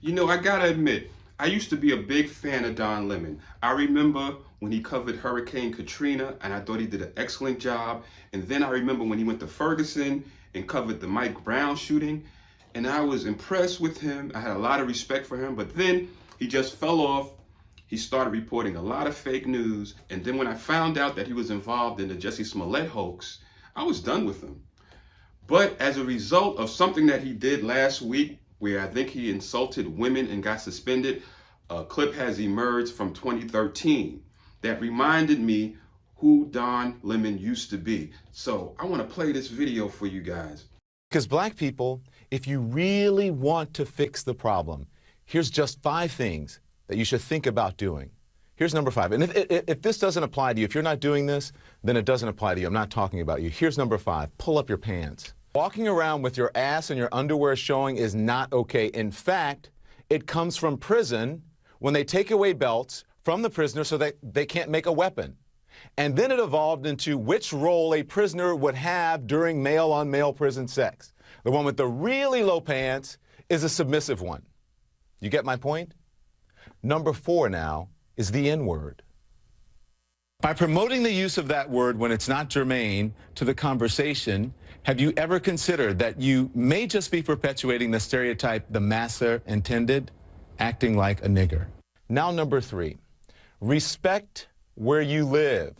You know, I gotta admit, I used to be a big fan of Don Lemon. I remember when he covered Hurricane Katrina, and I thought he did an excellent job. And then I remember when he went to Ferguson and covered the Mike Brown shooting, and I was impressed with him. I had a lot of respect for him, but then he just fell off. He started reporting a lot of fake news, and then when I found out that he was involved in the Jussie Smollett hoax, I was done with him. But as a result of something that he did last week, where I think he insulted women and got suspended, a clip has emerged from 2013 that reminded me who Don Lemon used to be. So I want to play this video for you guys. Because black people, if you really want to fix the problem, here's just 5 things that you should think about doing. Here's number 5. And if this doesn't apply to you, if you're not doing this, then it doesn't apply to you. I'm not talking about you. Here's number 5. Pull up your pants. Walking around with your ass and your underwear showing is not okay. In fact, it comes from prison when they take away belts from the prisoner so that they can't make a weapon. And then it evolved into which role a prisoner would have during male-on-male prison sex. The one with the really low pants is a submissive one. You get my point? Number 4 now is the N-word. By promoting the use of that word when it's not germane to the conversation, have you ever considered that you may just be perpetuating the stereotype the massa intended, acting like a nigger? Now, number 3, respect where you live.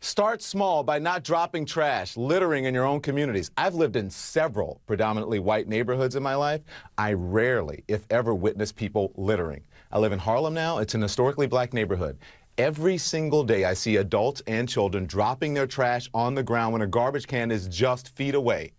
Start small by not dropping trash, littering in your own communities. I've lived in several predominantly white neighborhoods in my life. I rarely, if ever, witness people littering. I live in Harlem now. It's an historically black neighborhood. Every single day I see adults and children dropping their trash on the ground when a garbage can is just feet away.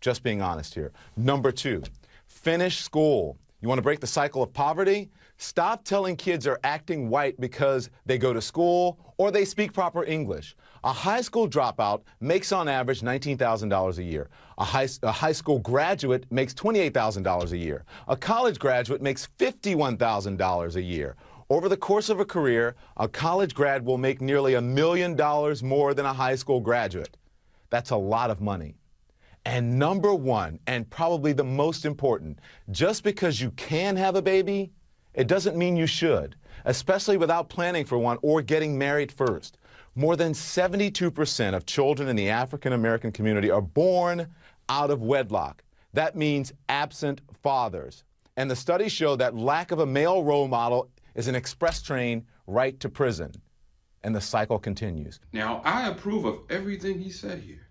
Just being honest here. Number 2, finish school. You want to break the cycle of poverty? Stop telling kids are acting white because they go to school or they speak proper English. A high school dropout makes on average $19,000 a year. A high school graduate makes $28,000 a year. A college graduate makes $51,000 a year. Over the course of a career, a college grad will make nearly $1 million more than a high school graduate. That's a lot of money. And number 1, and probably the most important, just because you can have a baby, it doesn't mean you should, especially without planning for one or getting married first. More than 72% of children in the African American community are born out of wedlock. That means absent fathers. And the studies show that lack of a male role model is an express train right to prison. And the cycle continues. Now, I approve of everything he said here.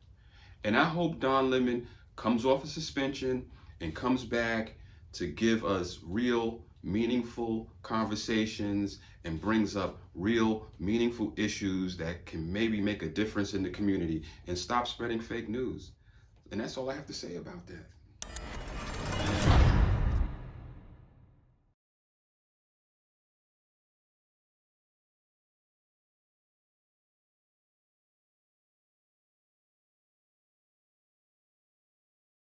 And I hope Don Lemon comes off a suspension and comes back to give us real, meaningful conversations and brings up real, meaningful issues that can maybe make a difference in the community and stop spreading fake news. And that's all I have to say about that.